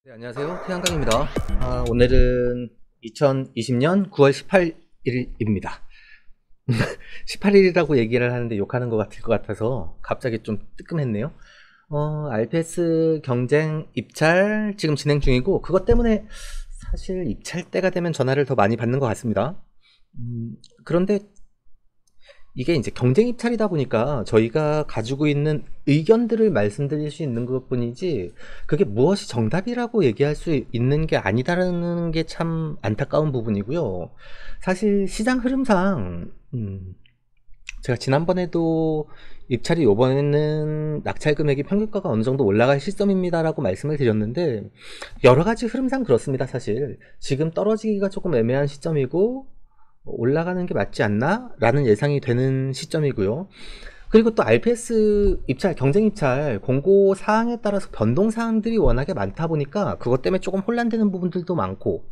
네, 안녕하세요. 태양강입니다. 오늘은 2020년 9월 18일입니다. 18일이라고 얘기를 하는데 욕하는 것 같을 것 같아서 갑자기 좀 뜨끔했네요. RPS 경쟁 입찰 지금 진행 중이고, 그것 때문에 사실 입찰 때가 되면 전화를 더 많이 받는 것 같습니다. 그런데 이게 이제 경쟁 입찰이다 보니까 저희가 가지고 있는 의견들을 말씀드릴 수 있는 것 뿐이지, 그게 무엇이 정답이라고 얘기할 수 있는 게 아니다라는 게 참 안타까운 부분이고요. 사실 시장 흐름상, 제가 지난번에도 입찰이 요번에는 낙찰 금액이 평균가가 어느 정도 올라갈 시점입니다라고 말씀을 드렸는데, 여러 가지 흐름상 그렇습니다. 사실 지금 떨어지기가 조금 애매한 시점이고, 올라가는 게 맞지 않나? 라는 예상이 되는 시점이고요. 그리고 또 RPS 입찰, 경쟁 입찰 공고 사항에 따라서 변동 사항들이 워낙에 많다 보니까 그것 때문에 조금 혼란되는 부분들도 많고,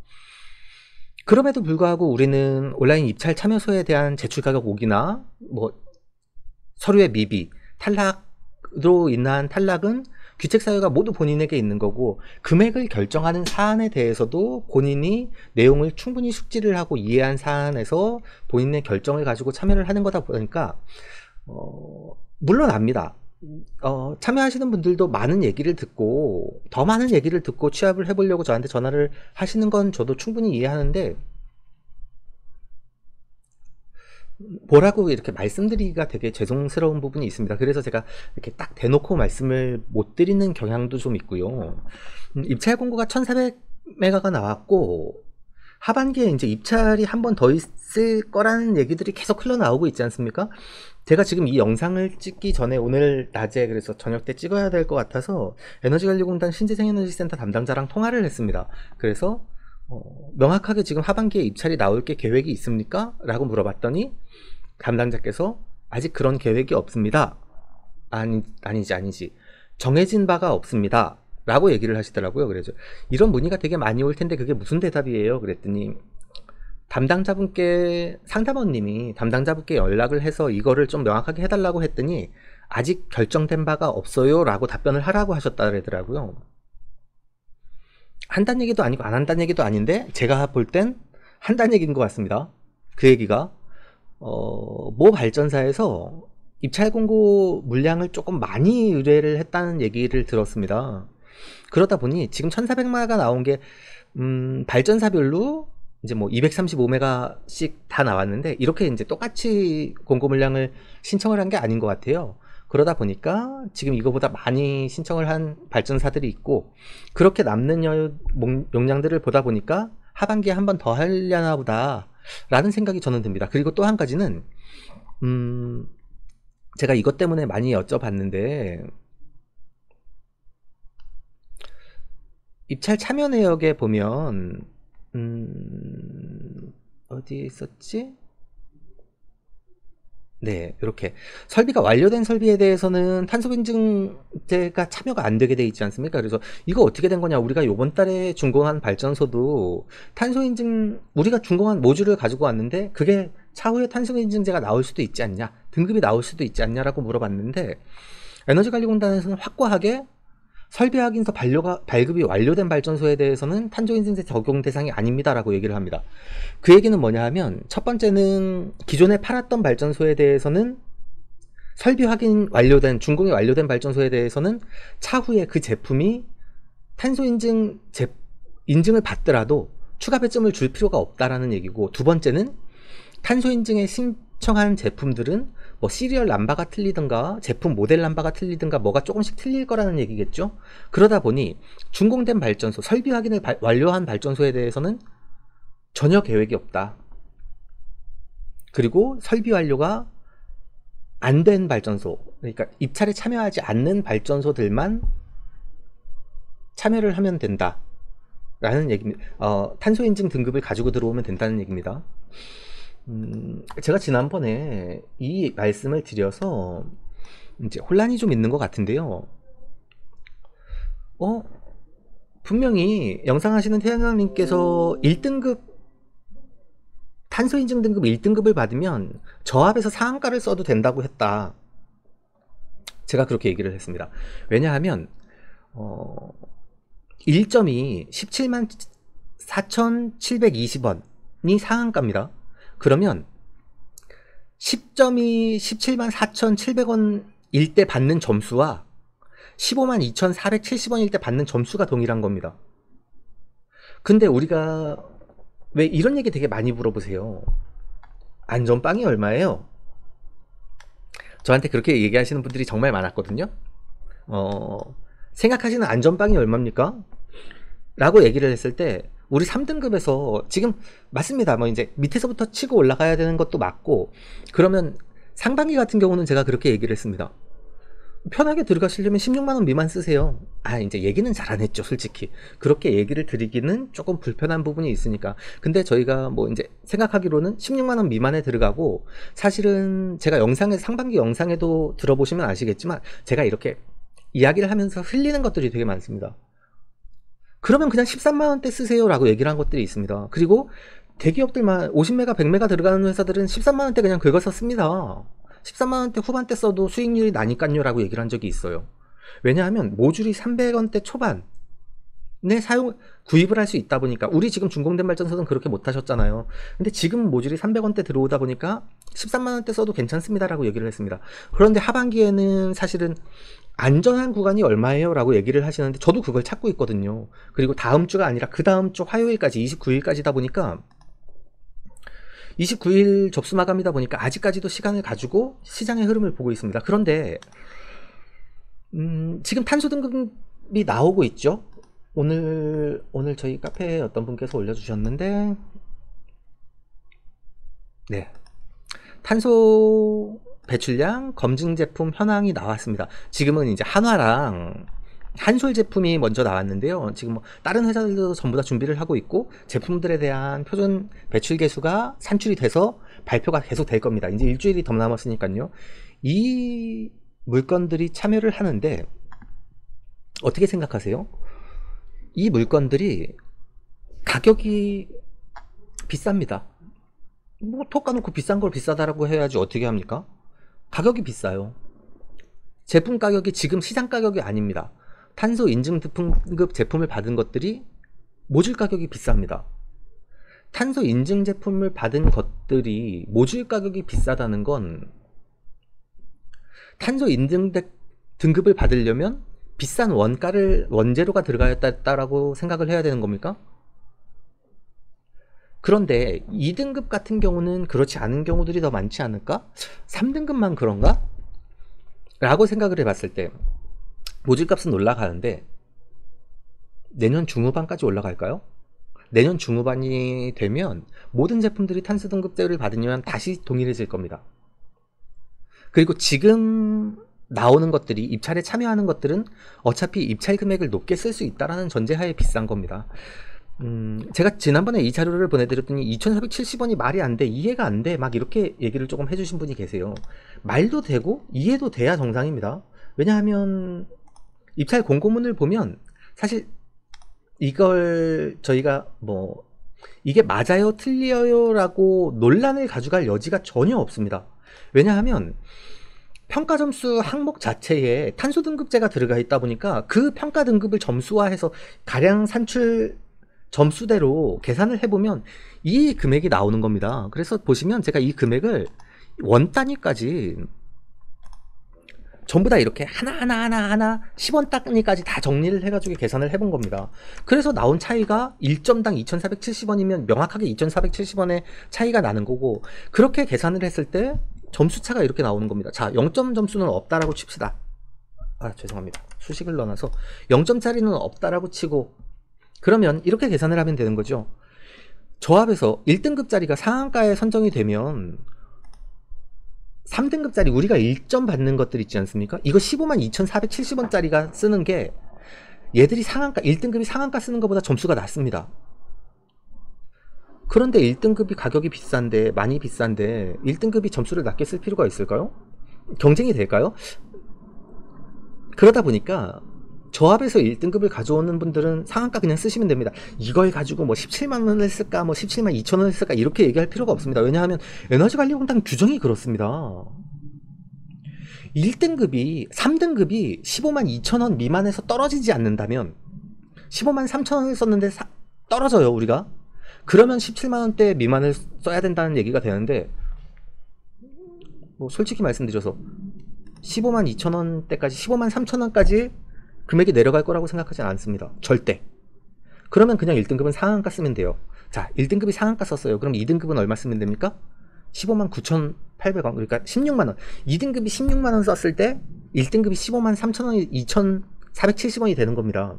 그럼에도 불구하고 우리는 온라인 입찰 참여소에 대한 제출 가격 오기나 서류의 미비, 탈락으로 인한 탈락은 귀책 사유가 모두 본인에게 있는 거고, 금액을 결정하는 사안에 대해서도 본인이 내용을 충분히 숙지를 하고 이해한 사안에서 본인의 결정을 가지고 참여를 하는 거다 보니까 물론 압니다. 참여하시는 분들도 많은 얘기를 듣고, 더 많은 얘기를 듣고 취합을 해보려고 저한테 전화를 하시는 건 저도 충분히 이해하는데, 뭐라고 이렇게 말씀드리기가 되게 죄송스러운 부분이 있습니다. 그래서 제가 이렇게 딱 대놓고 말씀을 못 드리는 경향도 좀 있고요. 입찰 공고가 1400메가가 나왔고, 하반기에 이제 입찰이 한 번 더 있을 거라는 얘기들이 계속 흘러나오고 있지 않습니까? 제가 지금 이 영상을 찍기 전에 오늘 낮에, 그래서 저녁 때 찍어야 될 것 같아서 에너지관리공단 신재생에너지센터 담당자랑 통화를 했습니다. 그래서 명확하게 지금 하반기에 입찰이 나올 게 계획이 있습니까? 라고 물어봤더니 담당자께서 아직 그런 계획이 없습니다. 아니지. 정해진 바가 없습니다. 라고 얘기를 하시더라고요. 그래서 이런 문의가 되게 많이 올 텐데 그게 무슨 대답이에요? 그랬더니 상담원님이 담당자분께 연락을 해서 이거를 좀 명확하게 해달라고 했더니 아직 결정된 바가 없어요. 라고 답변을 하라고 하셨다 그러더라고요. 한다는 얘기도 아니고 안 한다는 얘기도 아닌데, 제가 볼 땐 한다는 얘기인 것 같습니다. 그 얘기가 모 발전사에서 입찰 공고 물량을 조금 많이 의뢰를 했다는 얘기를 들었습니다. 그러다 보니 지금 1400메가가 나온 게 발전사별로 이제 235메가씩 다 나왔는데, 이렇게 이제 똑같이 공고 물량을 신청을 한 게 아닌 것 같아요. 그러다 보니까 지금 이거보다 많이 신청을 한 발전사들이 있고, 그렇게 남는 용량들을 보다 보니까 하반기에 한 번 더 하려나 보다 라는 생각이 저는 듭니다. 그리고 또 한 가지는, 제가 이것 때문에 많이 여쭤봤는데, 입찰 참여 내역에 보면 어디에 있었지? 네, 이렇게 설비가 완료된 설비에 대해서는 탄소인증제가 참여가 안 되게 돼 있지 않습니까? 그래서 이거 어떻게 된 거냐, 우리가 요번 달에 준공한 발전소도 탄소인증, 우리가 준공한 모듈을 가지고 왔는데 그게 차후에 탄소인증제가 나올 수도 있지 않냐, 등급이 나올 수도 있지 않냐라고 물어봤는데, 에너지관리공단에서는 확고하게 설비 확인서 발급이 완료된 발전소에 대해서는 탄소인증제 적용 대상이 아닙니다라고 얘기를 합니다. 그 얘기는 뭐냐 하면, 첫 번째는 기존에 팔았던 발전소에 대해서는 설비 확인 완료된, 준공이 완료된 발전소에 대해서는 차후에 그 제품이 탄소인증 인증을 받더라도 추가 배점을 줄 필요가 없다라는 얘기고, 두 번째는 탄소인증에 신청한 제품들은 시리얼 남바가 틀리든가 제품 모델 남바가 틀리든가 뭐가 조금씩 틀릴 거라는 얘기겠죠. 그러다 보니 준공된 발전소, 설비 확인을 완료한 발전소에 대해서는 전혀 계획이 없다. 그리고 설비 완료가 안 된 발전소, 그러니까 입찰에 참여하지 않는 발전소들만 참여를 하면 된다 라는 얘기입니다. 탄소인증 등급을 가지고 들어오면 된다는 얘기입니다. 제가 지난번에 이 말씀을 드려서 이제 혼란이 좀 있는 것 같은데요. 분명히 영상 하시는 태양왕님께서 1등급 탄소인증 등급 1등급을 받으면 저압에서 상한가를 써도 된다고 했다. 제가 그렇게 얘기를 했습니다. 왜냐하면 1점이 17만 4,720원이 상한가입니다. 그러면 10점이 17만 4,700원일 때 받는 점수와 15만 2,470원일 때 받는 점수가 동일한 겁니다. 근데 우리가 왜 이런 얘기 되게 많이 물어보세요. 안전빵이 얼마예요? 저한테 그렇게 얘기하시는 분들이 정말 많았거든요. 생각하시는 안전빵이 얼마입니까? 라고 얘기를 했을 때 우리 3등급에서 지금 맞습니다. 뭐 이제 밑에서부터 치고 올라가야 되는 것도 맞고, 그러면 상반기 같은 경우는 제가 그렇게 얘기를 했습니다. 편하게 들어가시려면 16만원 미만 쓰세요. 이제 얘기는 잘 안 했죠, 솔직히. 그렇게 얘기를 드리기는 조금 불편한 부분이 있으니까. 근데 저희가 뭐 이제 생각하기로는 16만원 미만에 들어가고, 사실은 제가 상반기 영상에도 들어보시면 아시겠지만, 제가 이렇게 이야기를 하면서 흘리는 것들이 되게 많습니다. 그러면 그냥 13만원대 쓰세요 라고 얘기를 한 것들이 있습니다. 그리고 대기업들만 50메가 100메가 들어가는 회사들은 13만원대 그냥 긁어서 씁니다. 13만원대 후반대 써도 수익률이 나니깐요 라고 얘기를 한 적이 있어요. 왜냐하면 모듈이 300원대 초반에 구입을 할 수 있다 보니까, 우리 지금 중공된 발전소는 그렇게 못 하셨잖아요. 근데 지금 모듈이 300원대 들어오다 보니까 13만원대 써도 괜찮습니다 라고 얘기를 했습니다. 그런데 하반기에는 사실은 안전한 구간이 얼마예요? 라고 얘기를 하시는데 저도 그걸 찾고 있거든요. 그리고 다음 주가 아니라 그 다음 주 화요일까지 29일까지다 보니까 29일 접수 마감이다 보니까 아직까지도 시간을 가지고 시장의 흐름을 보고 있습니다. 그런데 지금 탄소 등급이 나오고 있죠. 오늘 저희 카페에 어떤 분께서 올려주셨는데, 네, 탄소 배출량 검증 제품 현황이 나왔습니다. 지금은 이제 한화랑 한솔 제품이 먼저 나왔는데요. 지금 뭐 다른 회사들도 전부 다 준비를 하고 있고, 제품들에 대한 표준 배출 계수가 산출이 돼서 발표가 계속 될 겁니다. 이제 일주일이 더 남았으니까요. 이 물건들이 참여를 하는데 어떻게 생각하세요? 이 물건들이 가격이 비쌉니다. 뭐 톡 까놓고 비싼 걸 비싸다라고 해야지 어떻게 합니까? 가격이 비싸요. 제품 가격이 지금 시장 가격이 아닙니다. 탄소 인증 등급 제품을 받은 것들이 모듈 가격이 비쌉니다. 탄소 인증 제품을 받은 것들이 모듈 가격이 비싸다는 건, 탄소 인증 등급을 받으려면 비싼 원재료가 들어가야겠다라고 생각을 해야 되는 겁니까? 그런데 2등급 같은 경우는 그렇지 않은 경우들이 더 많지 않을까? 3등급만 그런가? 라고 생각을 해봤을 때 모듈값은 올라가는데 내년 중후반까지 올라갈까요? 내년 중후반이 되면 모든 제품들이 탄소 등급제를 받으면 다시 동일해질 겁니다. 그리고 지금 나오는 것들이, 입찰에 참여하는 것들은 어차피 입찰 금액을 높게 쓸 수 있다는 전제하에 비싼 겁니다. 제가 지난번에 이 자료를 보내드렸더니 2,470원이 말이 안 돼, 이해가 안 돼, 막 이렇게 얘기를 조금 해주신 분이 계세요. 말도 되고 이해도 돼야 정상입니다. 왜냐하면 입찰 공고문을 보면 사실 이걸 저희가 뭐 이게 맞아요 틀려요 라고 논란을 가져갈 여지가 전혀 없습니다. 왜냐하면 평가 점수 항목 자체에 탄소 등급제가 들어가 있다 보니까 그 평가 등급을 점수화해서 가량 산출 점수대로 계산을 해보면 이 금액이 나오는 겁니다. 그래서 보시면 제가 이 금액을 원 단위까지 전부 다 이렇게 하나 10원 단위까지 다 정리를 해가지고 계산을 해본 겁니다. 그래서 나온 차이가 1점당 2,470원이면 명확하게 2,470원의 차이가 나는 거고, 그렇게 계산을 했을 때 점수차가 이렇게 나오는 겁니다. 자, 0점 점수는 없다라고 칩시다. 죄송합니다. 수식을 넣어놔서 0점짜리는 없다라고 치고, 그러면 이렇게 계산을 하면 되는 거죠. 조합에서 1등급짜리가 상한가에 선정이 되면 3등급짜리 우리가 1점 받는 것들 있지 않습니까? 이거 15만 2,470원짜리가 쓰는 게 얘들이 상한가, 1등급이 상한가 쓰는 것보다 점수가 낮습니다. 그런데 1등급이 가격이 비싼데, 많이 비싼데 1등급이 점수를 낮게 쓸 필요가 있을까요? 경쟁이 될까요? 그러다 보니까 조합에서 1등급을 가져오는 분들은 상한가 그냥 쓰시면 됩니다. 이걸 가지고 뭐 17만원을 쓸까, 뭐 17만 2천원을 쓸까, 이렇게 얘기할 필요가 없습니다. 왜냐하면 에너지관리공단 규정이 그렇습니다. 1등급이, 3등급이 15만 2천원 미만에서 떨어지지 않는다면, 15만 3천 원을 썼는데 떨어져요 우리가. 그러면 17만 원대 미만을 써야 된다는 얘기가 되는데, 뭐 솔직히 말씀드려서 15만 2천 원대까지, 15만 3천 원까지 금액이 내려갈 거라고 생각하진 않습니다. 절대. 그러면 그냥 1등급은 상한가 쓰면 돼요. 자, 1등급이 상한가 썼어요. 그럼 2등급은 얼마 쓰면 됩니까? 15만 9,800원, 그러니까 16만 원. 2등급이 16만 원 썼을 때 1등급이 15만 3천 원이 2,470원이 되는 겁니다.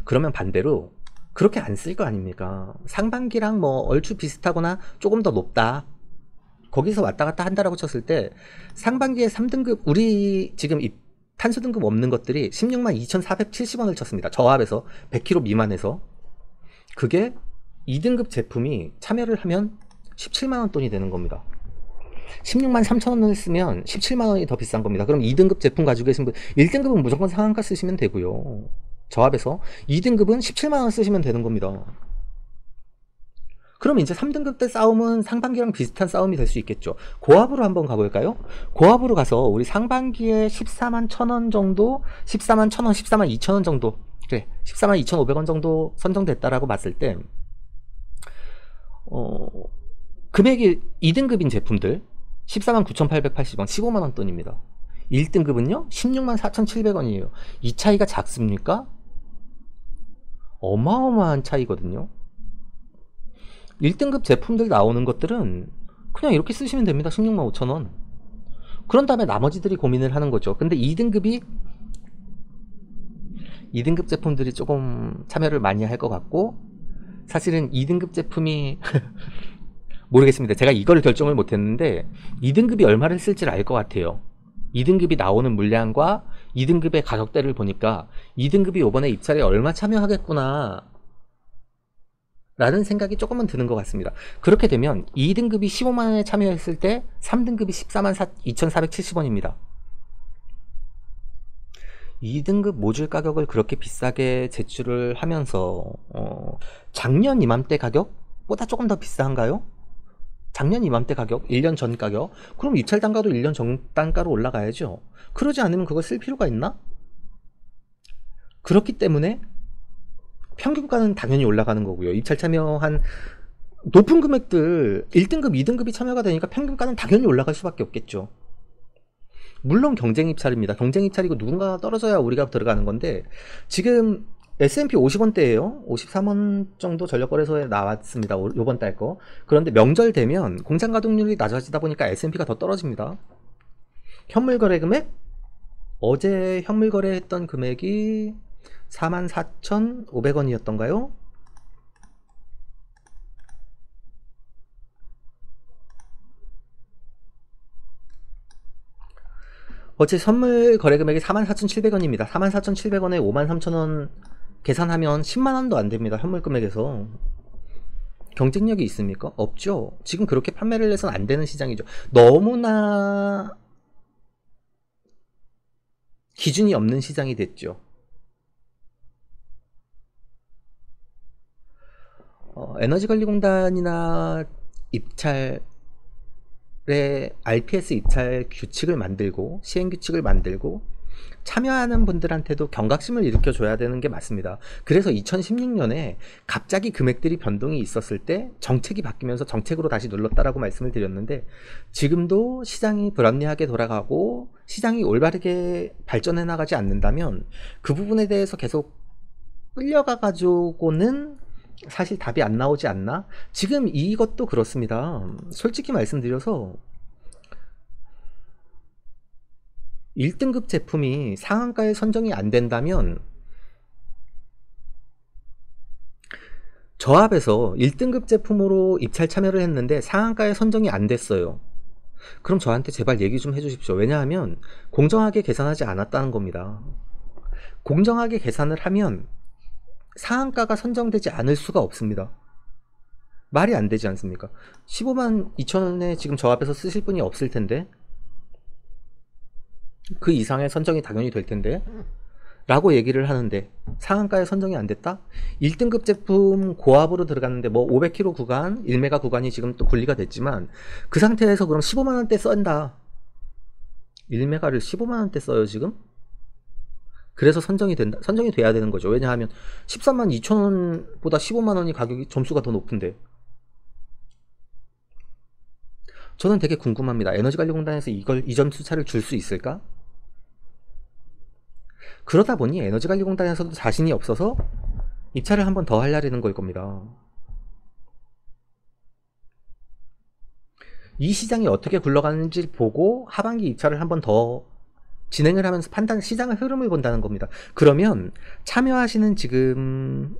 그러면 반대로 그렇게 안 쓸 거 아닙니까? 상반기랑 뭐 얼추 비슷하거나 조금 더 높다, 거기서 왔다 갔다 한다라고 쳤을 때 상반기에 3등급, 우리 지금 탄소 등급 없는 것들이 16만 2,470원을 쳤습니다. 저압에서 100km 미만에서. 그게 2등급 제품이 참여를 하면 17만 원 돈이 되는 겁니다. 16만 3천 원을 쓰면 17만 원이 더 비싼 겁니다. 그럼 2등급 제품 가지고 계신 분, 1등급은 무조건 상한가 쓰시면 되고요. 저압에서 2등급은 17만 원 쓰시면 되는 겁니다. 그럼 이제 3등급 때 싸움은 상반기랑 비슷한 싸움이 될 수 있겠죠. 고압으로 한번 가볼까요? 고압으로 가서 우리 상반기에 14만 1,000원 정도, 14만 1,000원, 14만 2,000원 정도, 그래 14만 2,500원 정도 선정됐다라고 봤을 때 금액이 2등급인 제품들 14만 9,880원, 15만 원 돈입니다. 1등급은요 16만 4,700원이에요. 이 차이가 작습니까? 어마어마한 차이거든요. 1등급 제품들 나오는 것들은 그냥 이렇게 쓰시면 됩니다. 16만 5천원. 그런 다음에 나머지들이 고민을 하는 거죠. 근데 2등급 제품들이 조금 참여를 많이 할 것 같고, 사실은 2등급 제품이 모르겠습니다. 제가 이걸 결정을 못했는데 2등급이 얼마를 쓸지를 알 것 같아요. 2등급이 나오는 물량과 2등급의 가격대를 보니까 2등급이 이번에 입찰에 얼마 참여하겠구나 라는 생각이 조금은 드는 것 같습니다. 그렇게 되면 2등급이 15만원에 참여했을 때 3등급이 14만 2,470원입니다. 2등급 모듈 가격을 그렇게 비싸게 제출을 하면서 작년 이맘때 가격보다 조금 더 비싼가요? 작년 이맘때 가격, 1년 전 가격, 그럼 입찰 단가도 1년 전 단가로 올라가야죠. 그러지 않으면 그걸 쓸 필요가 있나? 그렇기 때문에 평균가는 당연히 올라가는 거고요. 입찰 참여한 높은 금액들 1등급, 2등급이 참여가 되니까 평균가는 당연히 올라갈 수밖에 없겠죠. 물론 경쟁 입찰입니다. 경쟁 입찰이고 누군가가 떨어져야 우리가 들어가는 건데, 지금 S&P 50원대예요. 53원 정도 전력거래소에 나왔습니다. 요번 달 거. 그런데 명절 되면 공장 가동률이 낮아지다 보니까 S&P가 더 떨어집니다. 현물 거래 금액? 어제 현물 거래했던 금액이 44,500원이었던가요? 어제 선물 거래 금액이 44,700원입니다. 44,700원에 53,000원 계산하면 10만원도 안됩니다. 현물 금액에서. 경쟁력이 있습니까? 없죠. 지금 그렇게 판매를 해서는 안되는 시장이죠. 너무나 기준이 없는 시장이 됐죠. 에너지관리공단이나 입찰에 RPS 입찰 규칙을 만들고 시행규칙을 만들고 참여하는 분들한테도 경각심을 일으켜줘야 되는 게 맞습니다. 그래서 2016년에 갑자기 금액들이 변동이 있었을 때 정책이 바뀌면서 정책으로 다시 눌렀다라고 말씀을 드렸는데, 지금도 시장이 불합리하게 돌아가고 시장이 올바르게 발전해 나가지 않는다면 그 부분에 대해서 계속 끌려가 가지고는 사실 답이 안 나오지 않나? 지금 이것도 그렇습니다. 솔직히 말씀드려서 1등급 제품이 상한가에 선정이 안 된다면 저압에서 1등급 제품으로 입찰 참여를 했는데 상한가에 선정이 안 됐어요. 그럼 저한테 제발 얘기 좀 해주십시오. 왜냐하면 공정하게 계산하지 않았다는 겁니다. 공정하게 계산을 하면 상한가가 선정되지 않을 수가 없습니다. 말이 안 되지 않습니까? 15만 2천원에 지금 저압에서 쓰실 분이 없을 텐데, 그 이상의 선정이 당연히 될 텐데 라고 얘기를 하는데 상한가에 선정이 안 됐다? 1등급 제품 고압으로 들어갔는데 뭐 500km 구간, 1메가 구간이 지금 또 분리가 됐지만 그 상태에서 그럼 15만원대 썬다. 1메가를 15만원대 써요 지금? 그래서 선정이 돼야 되는 거죠. 왜냐하면 13만 2천 원보다 15만 원이 가격이 점수가 더 높은데. 저는 되게 궁금합니다. 에너지관리공단에서 이 점수 차를 줄 수 있을까? 그러다 보니 에너지관리공단에서도 자신이 없어서 입찰을 한 번 더 하려는 걸 겁니다. 이 시장이 어떻게 굴러가는지 보고 하반기 입찰을 한 번 더 진행을 하면서 시장의 흐름을 본다는 겁니다. 그러면 참여하시는 지금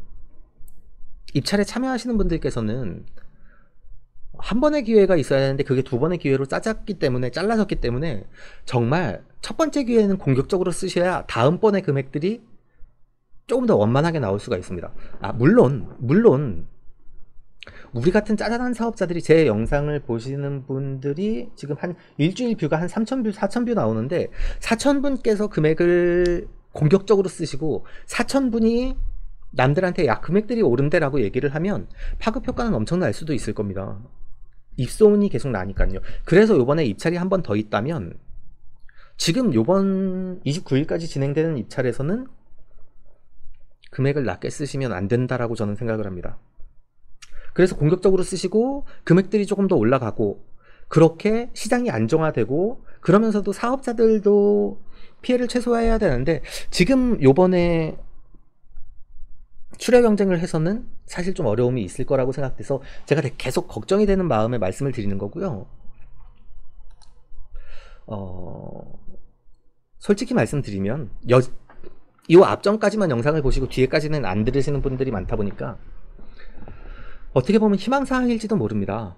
입찰에 참여하시는 분들께서는 한 번의 기회가 있어야 하는데 그게 두 번의 기회로 잘라졌기 때문에 정말 첫 번째 기회는 공격적으로 쓰셔야 다음번의 금액들이 조금 더 원만하게 나올 수가 있습니다. 물론 우리 같은 짜잘한 사업자들이 제 영상을 보시는 분들이 지금 한 일주일 뷰가 한 3,000뷰, 4,000뷰 나오는데 4,000분께서 금액을 공격적으로 쓰시고 4,000분이 남들한테 야 금액들이 오른대라고 얘기를 하면 파급 효과는 엄청날 수도 있을 겁니다. 입소문이 계속 나니까요. 그래서 요번에 입찰이 한 번 더 있다면 지금 요번 29일까지 진행되는 입찰에서는 금액을 낮게 쓰시면 안 된다라고 저는 생각을 합니다. 그래서 공격적으로 쓰시고 금액들이 조금 더 올라가고 그렇게 시장이 안정화되고 그러면서도 사업자들도 피해를 최소화해야 되는데 지금 요번에 출하 경쟁을 해서는 사실 좀 어려움이 있을 거라고 생각돼서 제가 계속 걱정이 되는 마음에 말씀을 드리는 거고요. 솔직히 말씀드리면 이 앞전까지만 영상을 보시고 뒤에까지는 안 들으시는 분들이 많다 보니까 어떻게 보면 희망사항일지도 모릅니다.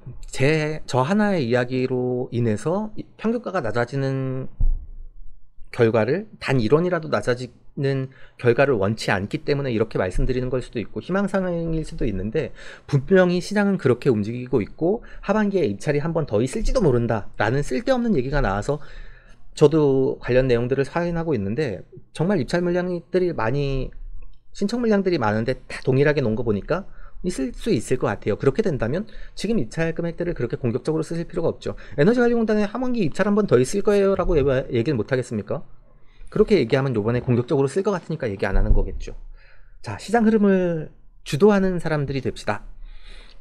저 하나의 이야기로 인해서 평균가가 낮아지는 결과를 단 1원이라도 낮아지는 결과를 원치 않기 때문에 이렇게 말씀드리는 걸 수도 있고 희망사항일 수도 있는데 분명히 시장은 그렇게 움직이고 있고 하반기에 입찰이 한 번 더 있을지도 모른다 라는 쓸데없는 얘기가 나와서 저도 관련 내용들을 확인하고 있는데 정말 입찰 물량들이 신청 물량들이 많은데 다 동일하게 놓은 거 보니까 있을 수 있을 것 같아요. 그렇게 된다면 지금 입찰 금액들을 그렇게 공격적으로 쓰실 필요가 없죠. 에너지관리공단에 하반기 입찰 한 번 더 있을 거예요 라고 얘기를 못 하겠습니까? 그렇게 얘기하면 요번에 공격적으로 쓸 것 같으니까 얘기 안 하는 거겠죠. 자, 시장 흐름을 주도하는 사람들이 됩시다.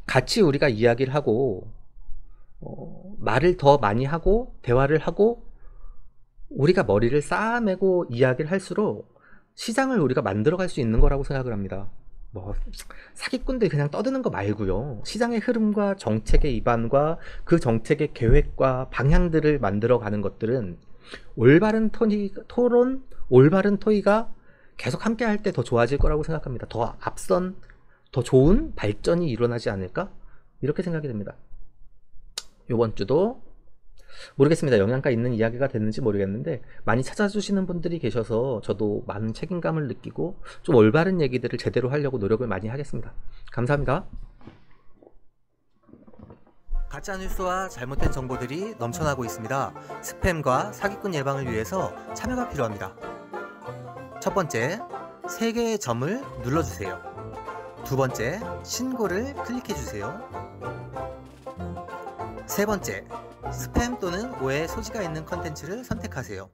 같이 우리가 이야기를 하고 말을 더 많이 하고 대화를 하고 우리가 머리를 쌓아매고 이야기를 할수록 시장을 우리가 만들어갈 수 있는 거라고 생각을 합니다. 사기꾼들 그냥 떠드는 거 말고요. 시장의 흐름과 정책의 입안과 그 정책의 계획과 방향들을 만들어가는 것들은 올바른 토론, 올바른 토의가 계속 함께 할 때 더 좋아질 거라고 생각합니다. 더 좋은 발전이 일어나지 않을까? 이렇게 생각이 됩니다. 요번 주도 모르겠습니다. 영양가 있는 이야기가 됐는지 모르겠는데 많이 찾아주시는 분들이 계셔서 저도 많은 책임감을 느끼고 좀 올바른 얘기들을 제대로 하려고 노력을 많이 하겠습니다. 감사합니다. 가짜뉴스와 잘못된 정보들이 넘쳐나고 있습니다. 스팸과 사기꾼 예방을 위해서 참여가 필요합니다. 첫 번째, 3개의 점을 눌러주세요. 두 번째, 신고를 클릭해주세요. 세 번째, 스팸 또는 오해의 소지가 있는 컨텐츠를 선택하세요.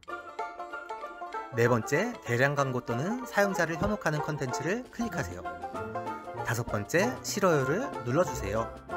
네 번째, 대량 광고 또는 사용자를 현혹하는 컨텐츠를 클릭하세요. 다섯 번째, 싫어요를 눌러주세요.